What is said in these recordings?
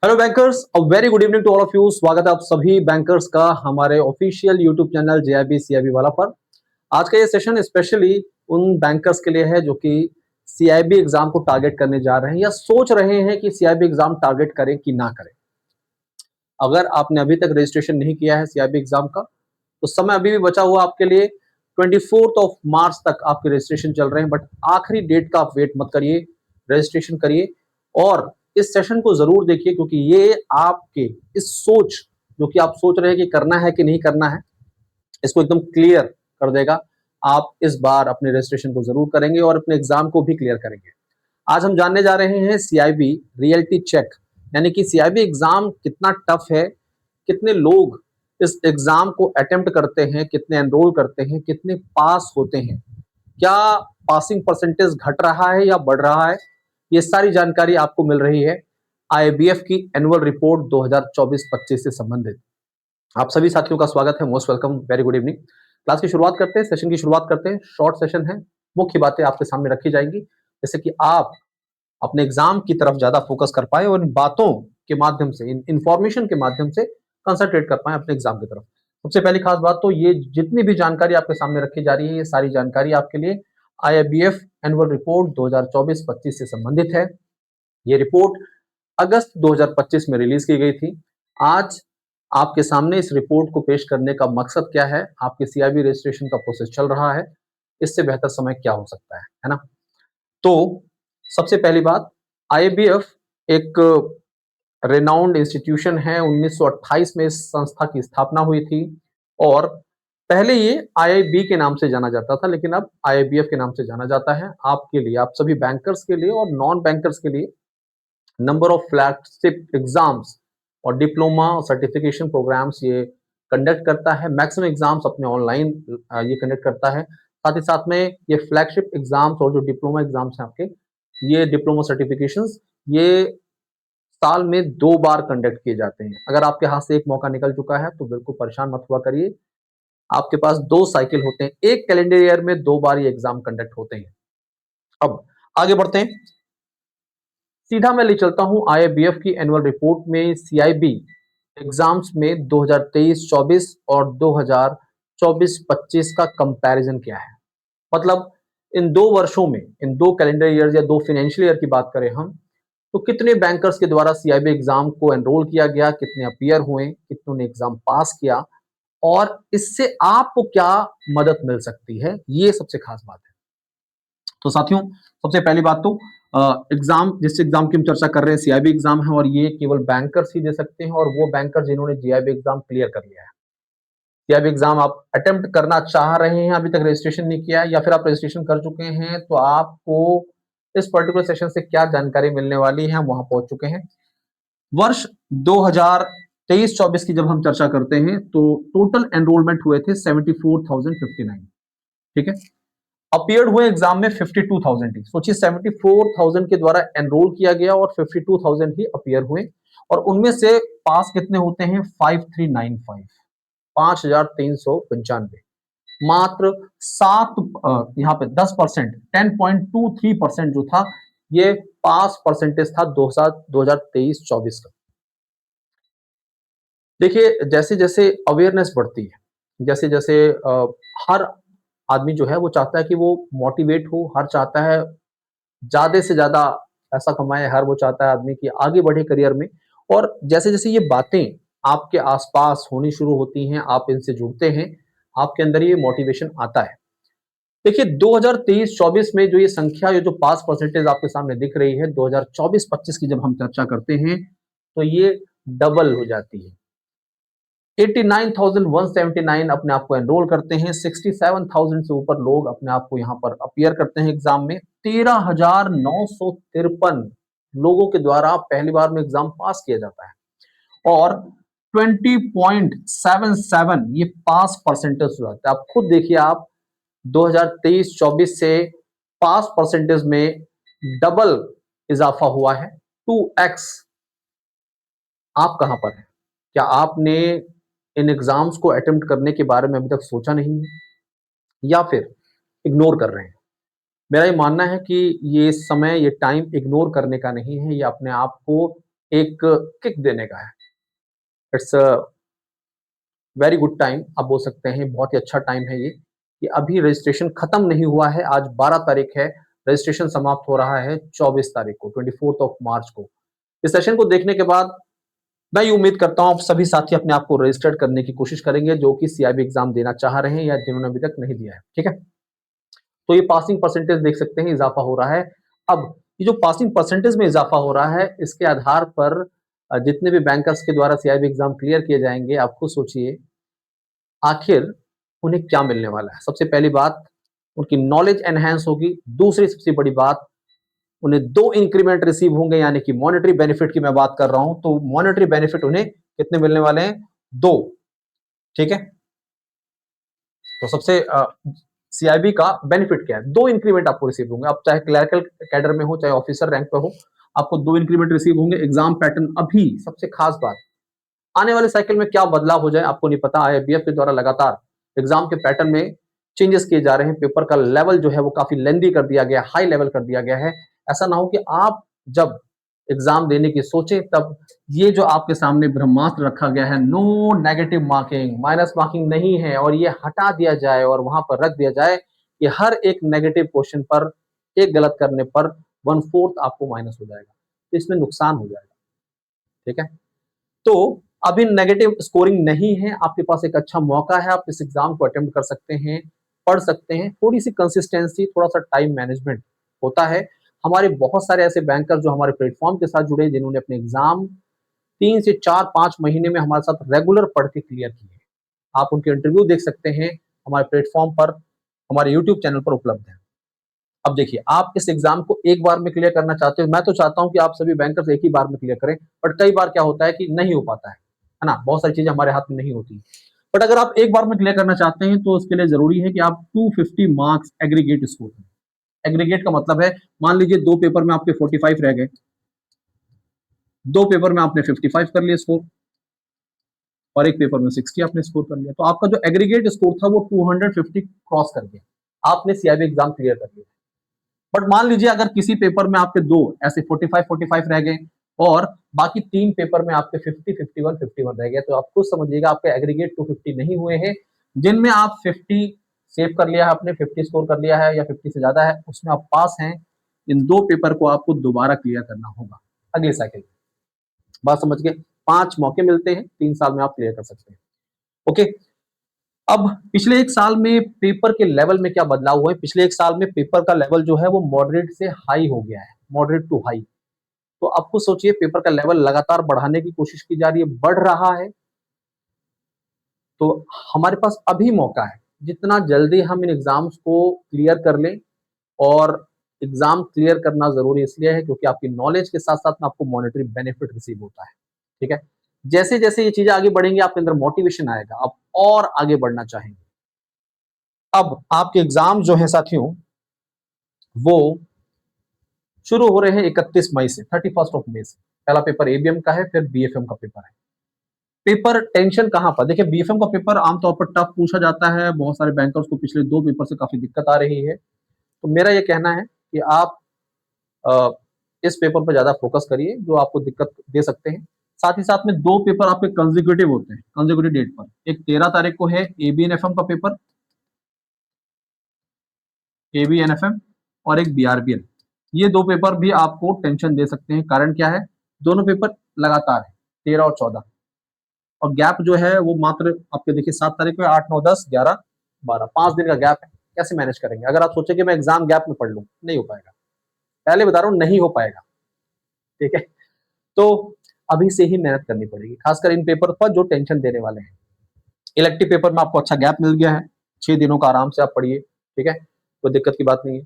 Hello bankers, a very good evening to all of you. स्वागत है आप सभी बैंकर्स का हमारे official YouTube channel JIB CIB वाला पर। आज का ये सेशन स्पेशली उन बैंकर्स के लिए है जो कि सीआईबी एग्जाम को टारगेट करने जा रहे हैं या सोच रहे हैं कि सीआईबी एग्जाम टारगेट करें कि ना करें। अगर आपने अभी तक रजिस्ट्रेशन नहीं किया है सीआईबी एग्जाम का तो समय अभी भी बचा हुआ आपके लिए। 24 मार्च तक आपके रजिस्ट्रेशन चल रहे हैं, बट आखिरी डेट का आप वेट मत करिए, रजिस्ट्रेशन करिए और इस सेशन को जरूर देखिए, क्योंकि ये आपके इस सोच जो कि आप सोच रहे हैं कि करना है कि नहीं करना है, इसको एकदम क्लियर कर देगा। आप इस बार अपने रजिस्ट्रेशन को जरूर करेंगे और अपने एग्जाम को भी क्लियर करेंगे। आज हम जानने जा रहे हैं सीआईबी रियलिटी चेक, यानी कि सीआईबी एग्जाम कितना टफ है, कितने लोग इस एग्जाम को अटेम्प्ट करते हैं, कितने एनरोल करते हैं, कितने पास होते हैं, क्या पासिंग परसेंटेज घट रहा है या बढ़ रहा है, ये सारी जानकारी आपको मिल रही है आईबीएफ की एनुअल रिपोर्ट 2024-25 से संबंधित। आप सभी साथियों का स्वागत है, most welcome, very good evening. Class की शुरुआत करते हैं, सेशन की शुरुआत करते हैं। शॉर्ट सेशन है, मुख्य बातें आपके सामने रखी जाएंगी जैसे कि आप अपने एग्जाम की तरफ ज्यादा फोकस कर पाए और इन बातों के माध्यम से, इन इंफॉर्मेशन के माध्यम से कंसंट्रेट कर पाए अपने एग्जाम की तरफ। सबसे पहली खास बात तो ये जितनी भी जानकारी आपके सामने रखी जा रही है, ये सारी जानकारी आपके लिए आईबीएफ एनुअल रिपोर्ट 2024-25 से संबंधित है। ये रिपोर्ट अगस्त 2025 में रिलीज की गई थी। आज आपके सामने इस रिपोर्ट को पेश करने का मकसद क्या है, आपके सीआईबी रजिस्ट्रेशन का प्रोसेस चल रहा है, इससे बेहतर समय क्या हो सकता है ना। तो सबसे पहली बात, आईबीएफ एक रेनाउंड इंस्टीट्यूशन है। 1928 में इस संस्था की स्थापना हुई थी और पहले ये आईआईबी के नाम से जाना जाता था, लेकिन अब आईबीएफ के नाम से जाना जाता है। आपके लिए, आप सभी बैंकर्स के लिए और नॉन बैंकर्स के लिए नंबर ऑफ फ्लैगशिप एग्जाम्स और डिप्लोमा और सर्टिफिकेशन प्रोग्राम्स ये कंडक्ट करता है। मैक्सिमम एग्जाम्स अपने ऑनलाइन ये कंडक्ट करता है। साथ ही साथ में ये फ्लैगशिप एग्जाम्स और जो डिप्लोमा एग्जाम्स हैं आपके, ये डिप्लोमा सर्टिफिकेशंस, ये साल में 2 बार कंडक्ट किए जाते हैं। अगर आपके हाथ से एक मौका निकल चुका है तो बिल्कुल परेशान मत हुआ करिए। आपके पास 2 साइकिल होते हैं, एक कैलेंडर ईयर में 2 बार ये एग्जाम कंडक्ट होते हैं। अब आगे बढ़ते हैं, सीधा मैं ले चलता हूं आईबीएफ की एनुअल रिपोर्ट में सीआईबी एग्जाम्स में 2023-24 और 2024-25 का कंपैरिजन क्या है। मतलब इन 2 वर्षों में, इन 2 कैलेंडर ईयर या 2 फाइनेंशियल ईयर की बात करें हम, तो कितने बैंकर्स के द्वारा सीआईबी एग्जाम को एनरोल किया गया, कितने अपीयर हुए, कितनों ने एग्जाम पास किया और इससे आपको क्या मदद मिल सकती है, ये सबसे खास बात है। तो साथियों, सबसे पहली बात तो एग्जाम, जिस एग्जाम की हम चर्चा कर रहे हैं सीआईबी एग्जाम है और ये केवल बैंकर्स ही दे सकते हैं और वो बैंकर जिन्होंने जीआईबी एग्जाम क्लियर कर लिया है। सीआईबी एग्जाम आप अटेम्प्ट करना चाह रहे हैं, अभी तक रजिस्ट्रेशन नहीं किया या फिर आप रजिस्ट्रेशन कर चुके हैं, तो आपको इस पर्टिकुलर सेशन से क्या जानकारी मिलने वाली है, हम वहां पहुंच चुके हैं। वर्ष 2023-24 की जब हम चर्चा करते हैं तो टोटल एनरोलमेंट हुए थे 74,059। ठीक है, अपीयर्ड हुए एग्जाम में 52,000 ही। सोचिए, 74,000 के द्वारा एनरोल किया गया और 52,000 ही अपीयर हुए और उनमें से पास कितने होते हैं? 5395, 5,395। मात्र 7 यहाँ पे 10%, 10.23% जो था, ये पास परसेंटेज था 2023-24 का। देखिए, जैसे जैसे अवेयरनेस बढ़ती है, जैसे जैसे हर आदमी जो है वो चाहता है कि वो मोटिवेट हो, हर चाहता है ज्यादा से ज्यादा पैसा कमाए, हर वो चाहता है आदमी कि आगे बढ़े करियर में। और जैसे जैसे ये बातें आपके आसपास होनी शुरू होती हैं, आप इनसे जुड़ते हैं, आपके अंदर ये मोटिवेशन आता है। देखिए, 2023-24 में जो ये संख्या, ये जो पास परसेंटेज आपके सामने दिख रही है, 2024-25 की जब हम चर्चा करते हैं तो ये डबल हो जाती है। 89,179 अपने आप को एनरोल करते हैं, 67,000 से ऊपर लोग अपने आप को यहाँ पर अपीयर करते हैं एग्जाम में। 13,953 लोगों के द्वारा पहली बार में एग्जाम पास किया जाता है और 20.77 ये पास परसेंटेज हो जाता है। आप खुद देखिए, आप 2023-24 से पास परसेंटेज में डबल इजाफा हुआ है, 2x। आप कहां पर हैं? क्या आपने इन एग्जाम्स को अटेम्प्ट करने के बारे में अभी तक सोचा नहीं है या फिर इग्नोर कर रहे हैं? मेरा ये मानना है कि ये समय, ये टाइम इग्नोर करने का नहीं है, ये अपने आप को एक किक देने का है। It's a very good time, आप बोल सकते हैं बहुत ही अच्छा टाइम है ये, कि अभी रजिस्ट्रेशन खत्म नहीं हुआ है। आज 12 तारीख है, रजिस्ट्रेशन समाप्त हो रहा है 24 तारीख को, 24 ऑफ मार्च को। इस सेशन को देखने के बाद मैं ये उम्मीद करता हूँ आप सभी साथी अपने आप को रजिस्टर्ड करने की कोशिश करेंगे, जो कि सीआईबी एग्जाम देना चाह रहे हैं या जिन्होंने अभी तक नहीं दिया है। ठीक है, तो ये पासिंग परसेंटेज देख सकते हैं इजाफा हो रहा है। अब ये जो पासिंग परसेंटेज में इजाफा हो रहा है, इसके आधार पर जितने भी बैंकर्स के द्वारा सीआईबी एग्जाम क्लियर किए जाएंगे, आप खुद सोचिए आखिर उन्हें क्या मिलने वाला है। सबसे पहली बात, उनकी नॉलेज एनहांस होगी। दूसरी सबसे बड़ी बात, उन्हें 2 इंक्रीमेंट रिसीव होंगे, यानी कि मॉनेटरी बेनिफिट की मैं बात कर रहा हूं, तो मॉनेटरी बेनिफिट उन्हें कितने मिलने वाले हैं? 2। ठीक है, तो सबसे सीआईबी का बेनिफिट क्या है? 2 इंक्रीमेंट आपको रिसीव होंगे। आप चाहे क्लर्कल कैडर में हो, चाहे ऑफिसर रैंक पे हो, आपको 2 इंक्रीमेंट रिसीव होंगे। एग्जाम पैटर्न, अभी सबसे खास बात, आने वाले साइकिल में क्या बदलाव हो जाए आपको नहीं पता। आईआईबीएफ के द्वारा लगातार एग्जाम के पैटर्न में चेंजेस किए जा रहे हैं। पेपर का लेवल जो है वो काफी लेंदी कर दिया गया, हाई लेवल कर दिया गया है। ऐसा ना हो कि आप जब एग्जाम देने की सोचे तब ये जो आपके सामने ब्रह्मास्त्र रखा गया है, no negative marking, minus marking नहीं है, और ये हटा दिया जाए और वहां पर रख दिया जाए कि हर एक नेगेटिव क्वेश्चन पर, एक गलत करने पर 1/4 आपको माइनस हो जाएगा, तो इसमें नुकसान हो जाएगा। ठीक है, तो अभी नेगेटिव स्कोरिंग नहीं है, आपके पास एक अच्छा मौका है, आप इस एग्जाम को अटेम्प्ट कर सकते हैं, पढ़ सकते हैं। थोड़ी सी कंसिस्टेंसी, थोड़ा सा टाइम मैनेजमेंट होता है। हमारे बहुत सारे ऐसे बैंकर जो हमारे प्लेटफॉर्म के साथ जुड़े, जिन्होंने अपने एग्जाम 3 से 4-5 महीने में हमारे साथ रेगुलर पढ़ के क्लियर किए। आप उनके इंटरव्यू देख सकते हैं, हमारे प्लेटफॉर्म पर, हमारे यूट्यूब चैनल पर उपलब्ध है। अब देखिए, आप इस एग्जाम को एक बार में क्लियर करना चाहते हो, मैं तो चाहता हूं कि आप सभी बैंकर्स एक ही बार में क्लियर करें, बट कई बार क्या होता है कि नहीं हो पाता है ना, बहुत सारी चीजें हमारे हाथ में नहीं होती। बट अगर आप एक बार में क्लियर करना चाहते हैं तो उसके लिए जरूरी है कि आप 250 मार्क्स एग्रीगेट स्कोर करें। एग्रीगेट का मतलब है, मान लीजिए 2 पेपर में आपके 45 रह गए, 2 पेपर में आपने 55 कर लिया स्कोर, और एक पेपर में 60 आपने स्कोर कर लिया, तो आपका जो एग्रीगेट स्कोर था वो 250 क्रॉस कर गया, आपने सीआईबी एग्जाम क्लियर कर लिया। बट मान लीजिए अगर किसी पेपर में आपके 2 ऐसे 45 रह गए, और बाकी 3 पेपर में आपके 50 51 रह गए, तो आप खुद समझिएगा आपके एग्रीगेट 250 नहीं हुए हैं। जिनमें आप 50 सेव कर लिया है, आपने 50 स्कोर कर लिया है या 50 से ज्यादा है, उसमें आप पास हैं। इन 2 पेपर को आपको दोबारा क्लियर करना होगा अगले साइकिल में। बात समझ गए? 5 मौके मिलते हैं, 3 साल में आप क्लियर कर सकते हैं। ओके, अब पिछले 1 साल में पेपर के लेवल में क्या बदलाव हुआ है? पिछले 1 साल में पेपर का लेवल जो है वो मॉडरेट से हाई हो गया है, मॉडरेट टू हाई। तो आपको सोचिए, पेपर का लेवल लगातार बढ़ाने की कोशिश की जा रही है, बढ़ रहा है। तो हमारे पास अभी मौका है, जितना जल्दी हम इन एग्जाम्स को क्लियर कर लें, और एग्जाम क्लियर करना जरूरी इसलिए है क्योंकि आपकी नॉलेज के साथ साथ में आपको मॉनेटरी बेनिफिट रिसीव होता है। ठीक है, जैसे जैसे ये चीजें आगे बढ़ेंगी, आपके अंदर मोटिवेशन आएगा, आप और आगे बढ़ना चाहेंगे। अब आपके एग्जाम जो है साथियों, वो शुरू हो रहे हैं 31 मई से, 31 ऑफ मई से। पहला पेपर एबीएम का है, फिर बीएफएम का पेपर है। पेपर टेंशन कहां पर? देखिए, बीएफएम का पेपर आमतौर पर टफ पूछा जाता है, बहुत सारे बैंकर्स को पिछले 2 पेपर से काफी दिक्कत आ रही है। तो मेरा ये कहना है कि आप अ, इस पेपर पर ज्यादा फोकस करिए, जो आपको दिक्कत दे सकते हैं। साथ ही साथ में 2 पेपर आपके कंजिक्यूटिव होते हैं, कंजिक्यूटिव डेट पर। एक 13 तारीख को है एबीएनएफएम का पेपर, एबीएनएफएम, और एक बीआरबीएल। ये 2 पेपर भी आपको टेंशन दे सकते हैं। कारण क्या है? दोनों पेपर लगातार है, 13 और 14, और गैप जो है वो मात्र आपके देखिए 7 तारीख को 8 9 10 11 12, 5 दिन का गैप है। कैसे मैनेज करेंगे? अगर आप सोचे कि मैं एग्जाम गैप में पढ़ लूं, नहीं हो पाएगा, पहले बता रहा हूं, नहीं हो पाएगा। ठीक है, तो अभी से ही मेहनत करनी पड़ेगी, खासकर इन पेपर पर जो टेंशन देने वाले हैं। इलेक्टिव पेपर में आपको अच्छा गैप मिल गया है, 6 दिनों का आराम से आप पढ़िए। ठीक है, कोई दिक्कत की बात नहीं है।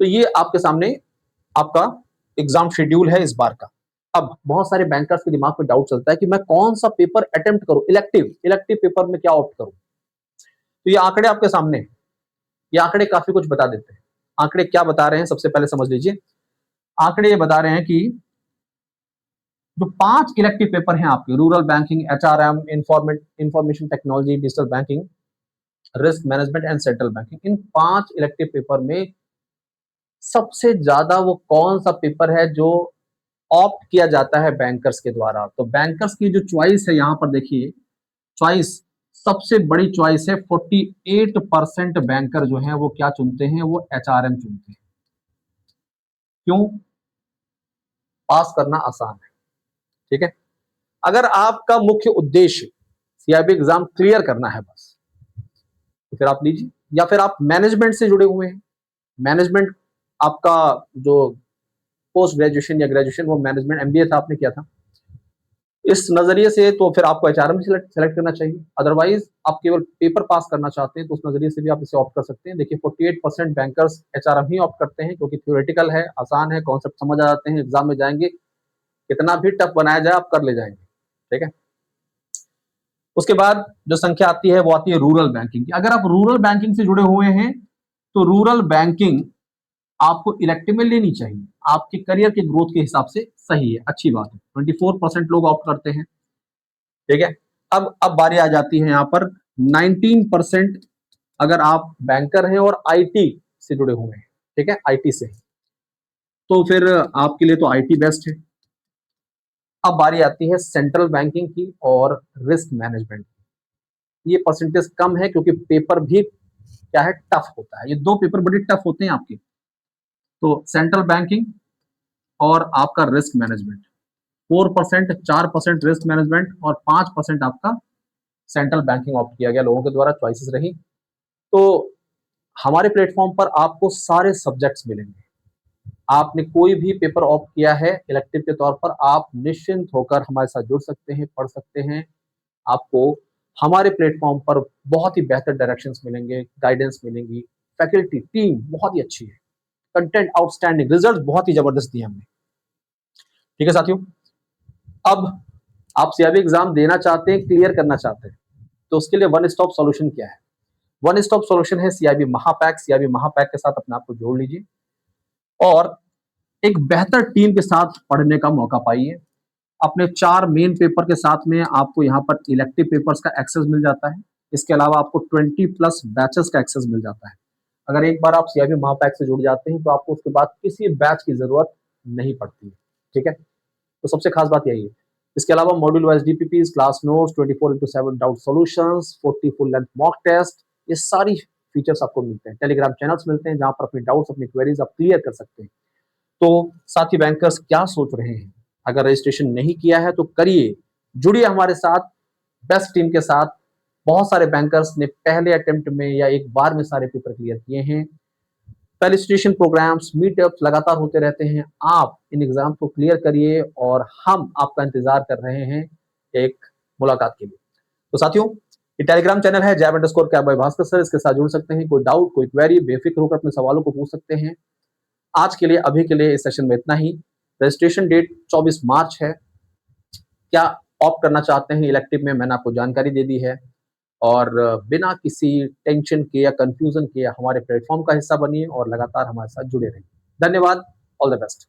तो ये आपके सामने आपका एग्जाम शेड्यूल है इस बार का। अब बहुत सारे बैंकर्स के दिमाग में डाउट चलता है कि मैं कौन सा पेपर अटेम्प्ट करूं, इलेक्टिव इलेक्टिव पेपर में क्या ऑप्ट करूं। तो ये आंकड़े आपके सामने हैं। ये आंकड़े काफी कुछ बता देते हैं। आंकड़े क्या बता रहे हैं, सबसे पहले समझ लीजिए। आंकड़े ये बता रहे हैं कि जो 5 इलेक्टिव पेपर हैं आपके, rural banking, HRM, information technology, digital banking, risk management and central banking, in 5 elective paper में सबसे ज्यादा वो कौन सा पेपर है जो ऑप्ट किया जाता है बैंकर्स के द्वारा। तो बैंकर्स की जो चॉइस है यहाँ पर देखिए, चॉइस सबसे बड़ी चॉइस है, 48% बैंकर जो है वो क्या चुनते हैं, वो एचआरएम चुनते हैं। क्यों? पास करना आसान है। ठीक है, अगर आपका मुख्य उद्देश्य सीआईबी एग्जाम क्लियर करना है बस, तो फिर आप लीजिए, या फिर आप मैनेजमेंट से जुड़े हुए हैं, मैनेजमेंट आपका जो पोस्ट ग्रेजुएशन या ग्रेजुएशन वो मैनेजमेंट एमबीए था, आपने किया था, इस नजरिए से तो फिर आपको एचआरएम सेलेक्ट करना चाहिए। अदरवाइज आप केवल पेपर पास करना चाहते हैं तो उस नजरिए से भी आप इसे ऑप्ट कर सकते हैं। देखिए 48% बैंकर्स एचआरएम ही ऑप्ट करते हैं, क्योंकि थ्योरेटिकल है, आसान है, कॉन्सेप्ट समझ आ जाते हैं, एग्जाम में जाएंगे कितना भी टफ बनाया जाए आप कर ले जाएंगे। ठीक है, उसके बाद जो संख्या आती है वो आती है रूरल बैंकिंग की। अगर आप रूरल बैंकिंग से जुड़े हुए हैं तो रूरल बैंकिंग आपको इलेक्टिव में लेनी चाहिए, आपके करियर के ग्रोथ के हिसाब से सही है, अच्छी बात है। 24% लोग ऑप्ट करते हैं। ठीक है, अब बारी आ जाती है यहाँ पर 19%, अगर आप बैंकर हैं और आईटी से जुड़े हुए हैं, ठीक है, आईटी से, तो फिर आपके लिए तो आईटी बेस्ट है। अब बारी आती है सेंट्रल बैंकिंग की और रिस्क मैनेजमेंट की। ये परसेंटेज कम है क्योंकि पेपर भी क्या है, टफ होता है, ये दो पेपर बड़े टफ होते हैं आपके। तो सेंट्रल बैंकिंग और आपका रिस्क मैनेजमेंट, 4%, 4% रिस्क मैनेजमेंट और 5% आपका सेंट्रल बैंकिंग ऑप्ट किया गया, लोगों के द्वारा चॉइसेस रही। तो हमारे प्लेटफॉर्म पर आपको सारे सब्जेक्ट्स मिलेंगे। आपने कोई भी पेपर ऑप्ट किया है इलेक्टिव के तौर पर, आप निश्चिंत होकर हमारे साथ जुड़ सकते हैं, पढ़ सकते हैं। आपको हमारे प्लेटफॉर्म पर बहुत ही बेहतर डायरेक्शंस मिलेंगे, गाइडेंस मिलेंगी, फैकल्टी टीम बहुत ही अच्छी है, कंटेंट आउटस्टैंडिंग, रिजल्ट बहुत ही जबरदस्त दिए हमने। ठीक है साथियों, अब आप सीआईबी एग्जाम देना चाहते हैं, क्लियर करना चाहते हैं, तो उसके लिए वन स्टॉप सॉल्यूशन क्या है? वन स्टॉप सॉल्यूशन है सीआईबी महापैक। सीआईबी महापैक के साथ अपने आप को जोड़ लीजिए और एक बेहतर टीम के साथ पढ़ने का मौका पाइए। अपने 4 मेन पेपर के साथ में आपको यहाँ पर इलेक्टिव पेपर्स का एक्सेस मिल जाता है। इसके अलावा आपको 20+ बैचेस का एक्सेस मिल जाता है। अगर एक बार आप सीआईबी महापैक से जुड़ जाते हैं तो आपको उसके बाद किसी बैच की जरूरत नहीं पड़ती है। ठीक है, तो सबसे खास बात यही है। इसके अलावा module wise DPP, class notes, 24/7 doubt solutions, 40 full length mock test, ये सारी फीचर्स आपको मिलते हैं। टेलीग्राम चैनल्स मिलते हैं जहां पर अपने डाउट्स, अपनी क्वेरीज आप क्लियर कर सकते हैं। तो साथी बैंकर्स क्या सोच रहे हैं? अगर रजिस्ट्रेशन नहीं किया है तो करिए, जुड़िए हमारे साथ, बेस्ट टीम के साथ। बहुत सारे बैंकर्स ने पहले अटेम्प्ट में या एक बार में सारे पेपर क्लियर किए हैं। फेलिसिटेशन प्रोग्राम्स, मीटअप्स लगातार होते रहते हैं। आप इन एग्जाम को क्लियर करिए और हम आपका इंतजार कर रहे हैं एक मुलाकात के लिए। तो साथियों, ये टेलीग्राम चैनल है jab_cap by भास्कर सर, इसके साथ जुड़ सकते हैं। कोई डाउट, कोई क्वेरी, बेफिक्र होकर अपने सवालों को पूछ सकते हैं। आज के लिए, अभी के लिए इस सेशन में इतना ही। रजिस्ट्रेशन डेट 24 मार्च है। क्या ऑप्ट करना चाहते हैं इलेक्टिव में, मैंने आपको जानकारी दे दी है। और बिना किसी टेंशन के या कंफ्यूजन के हमारे प्लेटफॉर्म का हिस्सा बनिए और लगातार हमारे साथ जुड़े रहिए। धन्यवाद, ऑल द बेस्ट।